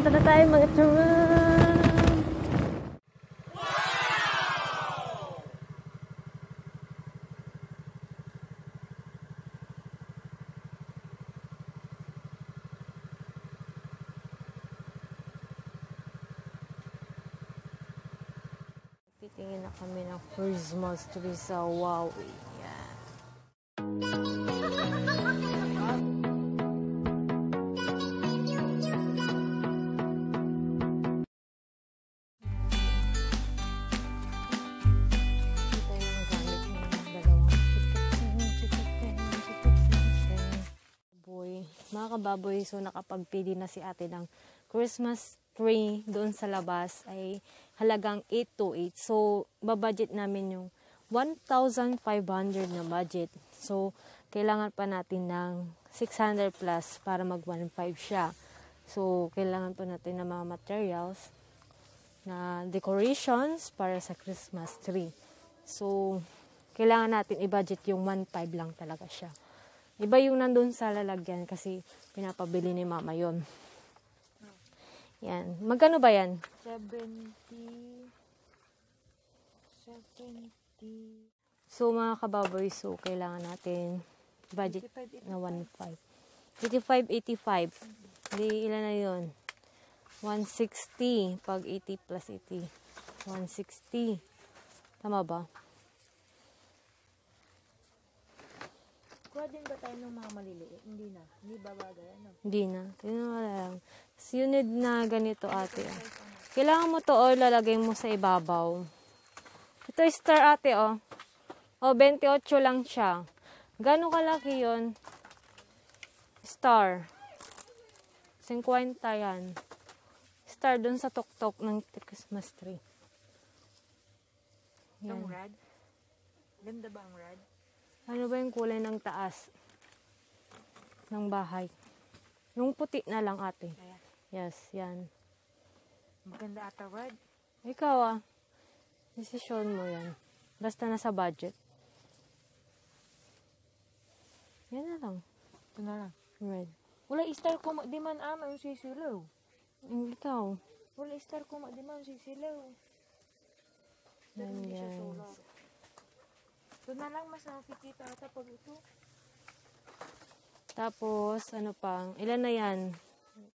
Punta na tayo mga turon. Titingin na kami ng Christmas tree sa Huawei. Yan. Mga kababoy, so nakapagpili na si ate ng Christmas tree doon sa labas ay halagang 828. So, babudget namin yung 1,500 na budget. So, kailangan pa natin ng 600 plus para mag 1,500 siya. So, kailangan pa natin ng mga materials na decorations para sa Christmas tree. So, kailangan natin i-budget yung 1,500 lang talaga siya. Iba yung nandun sa lalagyan kasi pinapabili ni mama yon. Yan. Magkano ba yan? 70. So, mga kababoy, so, kailangan natin budget 85, na 1,500. 85, 85. Hindi, ilan na yun? 160 pag 80 plus 80. 160. Tama ba? Kuha din ba tayo ng mga maliliit? Hindi na. Hindi ba bagay? Ano? Hindi na. Tingnan mo lang. Unit na ganito ate. Kailangan mo to o lalagay mo sa ibabaw. Ito star ate o. O 28 lang siya. Gano'ng kalaki yun? Star. 50 yan. Star dun sa tuktok ng Christmas tree. Itong red? Ganda ba ang red? Ano ba yung kulay ng taas ng bahay? Yung puti na lang ate. Ayan. Yes, yan. Maganda ata red. Ikaw desisyon mo yan. Basta nasa budget. Yan na lang. Ito na lang. Red. Wala star ko di man ama yung sisilaw. Ikaw. Wala star ko di man sisilaw. Pero Yan, hindi siya guys. solar. Ito na lang mas nakikita ata pag ito. Tapos, ano pang, ilan na yan?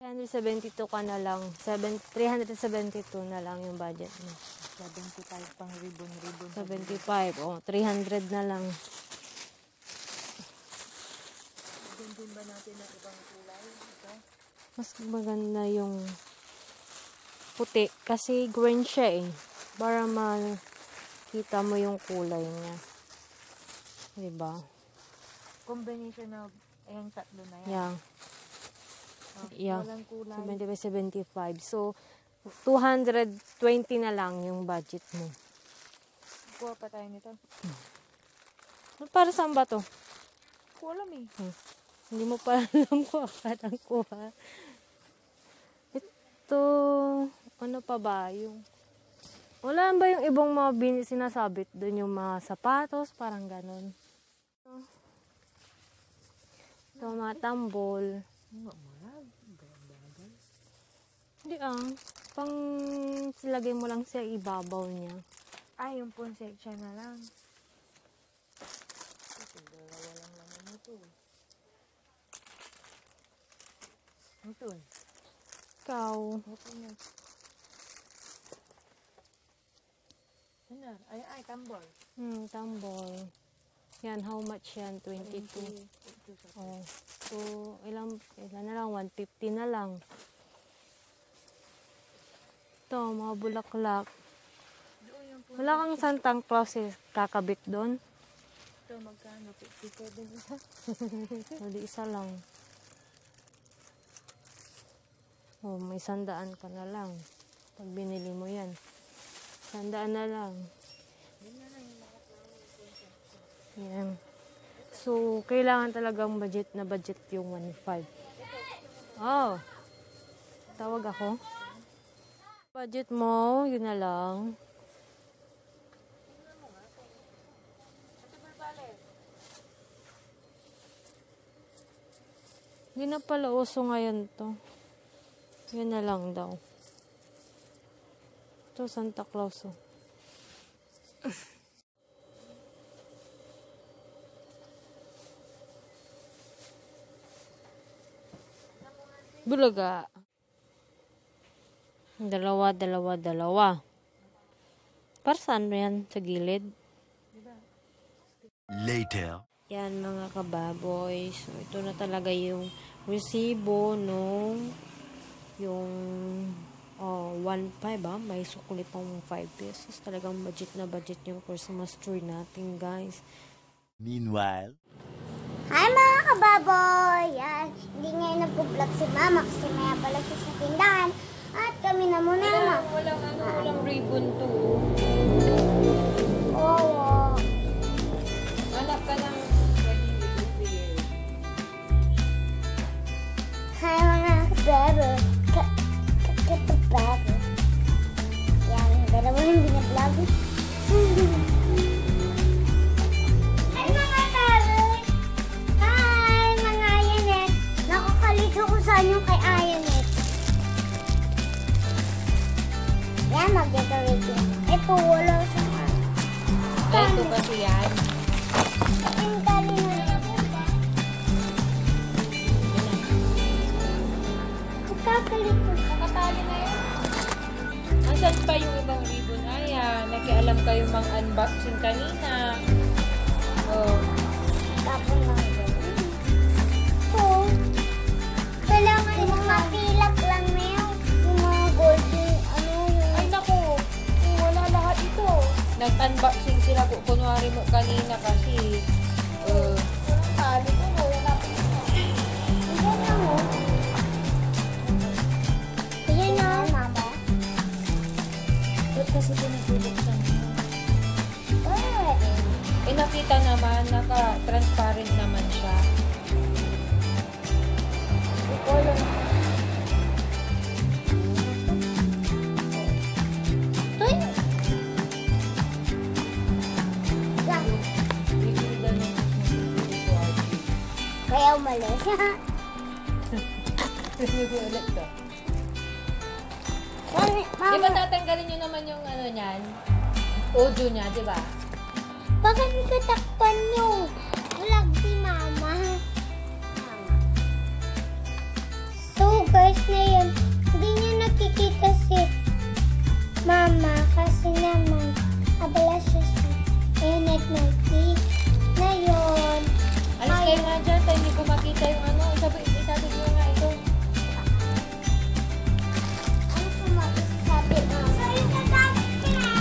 372 ka na lang. 372 na lang yung budget mo. 75 pang ribbon. 75. O, 300 na lang. Gandun ba natin ang ibang kulay? Ito? Mas maganda yung puti. Kasi green siya eh. Para makita mo yung kulay niya. Diba? Combination of ayang tatlo na yan. Yeah. Oh, Yeah. walang kulay. 75. So, 220 na lang yung budget mo. Kuha pa tayo nito. Para saan ba to? Kuha alam eh. Hindi mo pa alam ko akatang kuha. Ito, ano pa ba yung... Wala ba yung ibang mga sinasabit doon yung mga sapatos, parang ganon. Ito, mga tambol. Hindi pang silagay mo lang sa ibabaw niya. Ay, yung ponsetsya na lang. Kasi dalawa lang naman ito. Ito. Ikaw. Ito niya. Ano? Ay, tambol. Tambol. Yan, how much yan? 22. Oh. So, ilan na lang? 150 na lang. Ito, mga bulaklak. Wala kang Santa Claus kakabit doon? Ito, magkano? 57 isa? Hindi, isa lang. Oh, may 100 ka na lang. Pag binili mo yan. 100 na lang. Yan. So, kailangan talagang budget na budget yung 1,500. Oh. Tawag ako. Budget mo, yun na lang. Hindi na pala uso ngayon to. Yun na lang daw. Ito, Santa Claus, oh. Bulaga. Dalawa. Para saan yan? Sa gilid? Later. Yan mga kababoy. So, ito na talaga yung resibo nung yung 1.5 may sukli pang 5 pesos. Talagang budget na budget yung Christmas tree natin, guys. Meanwhile. Hi mga kababoy! Yan, hindi ngayon nag-vlog si Mama kasi maya pala siya sa tindahan. At kami na muna naman. Walang ribbon to. Oo. Anak ka lang. Hi mga kababoy. Kababoy. Yan, dalawa yung binablog. Hi mga kababoy! Hi mga Ayanet! Nakakalito ko saan yung kay Ayanet. Yan, mag-decorate yan. Ito, wala sa Ito kasi yan. yung tali na lang. Nakakalito. Nakatali na yan. Asan pa yung ibang ribbon? Ayan, nakialam kayo mang unboxing kanina. Oh. Tapon lang yun. Oo. Kailangan yung mga pilak lang na yun. Yung mga golden, ano yun. Ay naku, wala lahat ito. Nag-unboxing sila po kunwari mo kanina kasi Walang tali ko, wala pa yun. Ayan lang o. Ayan na. Mama. ba't kasi pinaguluksan mo? Pwede. Eh nakita naman, naka-transparent naman siya. Ikaw lang. Tuy! Lang. Bibigyan ng Kaya umalis. ulit to. Di Mama, ba tatanggalin nyo naman yung ano niyan? Audio niya, di ba? bakit hindi ka takpan yung vlog si Mama? So guys, ngayon, hindi niya nakikita si Mama kasi naman abala siya sa internet natin. Ngayon, Alis kayo nga dyan, tayo hindi ko makita yung ano. Isabi nyo nga ito. ano po masasabi Mama? Sorry, nasabi ka!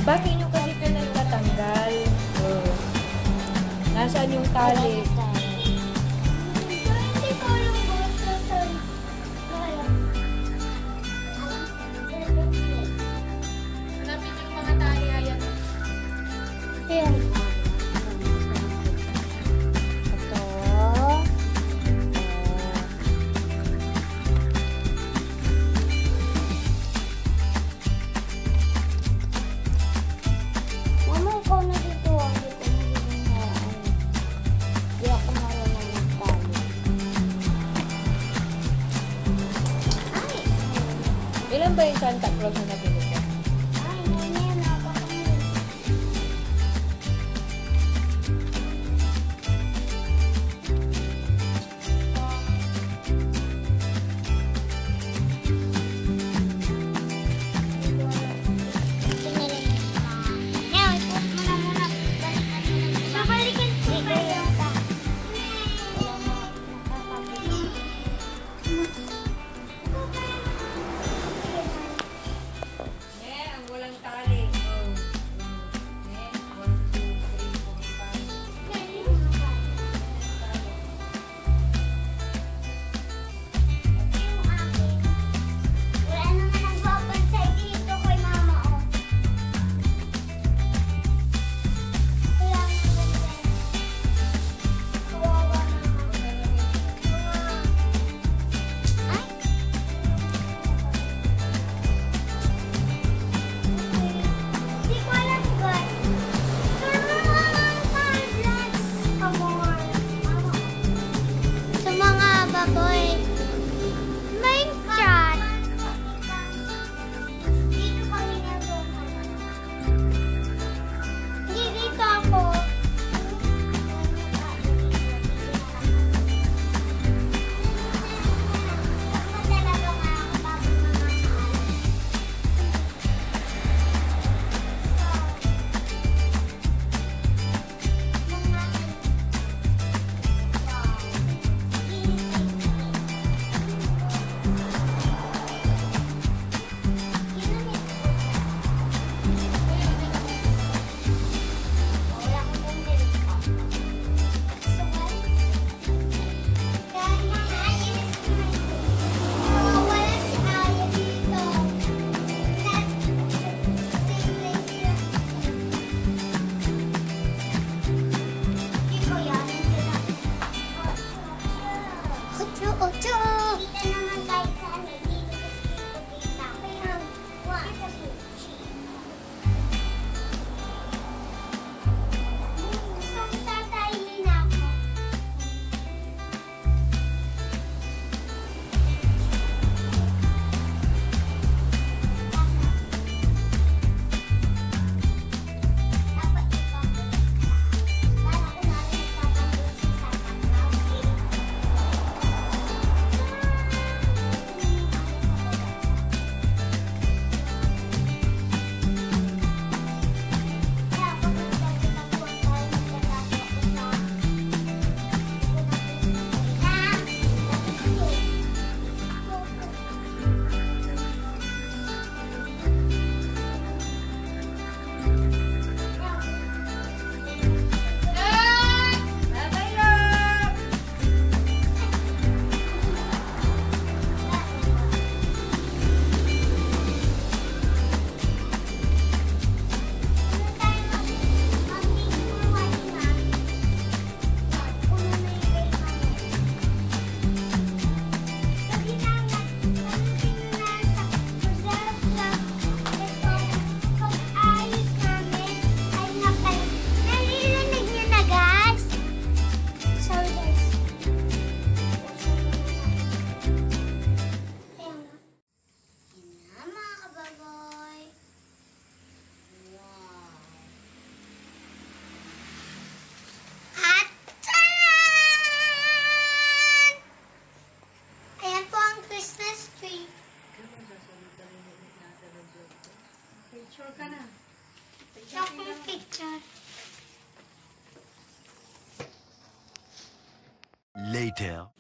Bakit nyo kasi pinagtatanggal? Nasaan yung tali? Hindi ko alam gusto sa... Hanapin nyo yung mga tali, ayan. Ayan. Ito. Mama, ikaw na dito. Hindi ako marunong magtali. Ay! Ilan ba yung Santa Claus na nabili ko? Ay, nene, napakami. Babalikan ko kayo. Dito naman kahit saan eh. Dito kita. Kaya, gusto ko tatayin ako. Dapat ipabulit ka. Para kunwari nagtatanggol si Santa Claus. Kaya kapag nagtataguan tayo, magtatago ako sa Ayan po ang Christmas tree. Picture ka na. Yung picture. Later.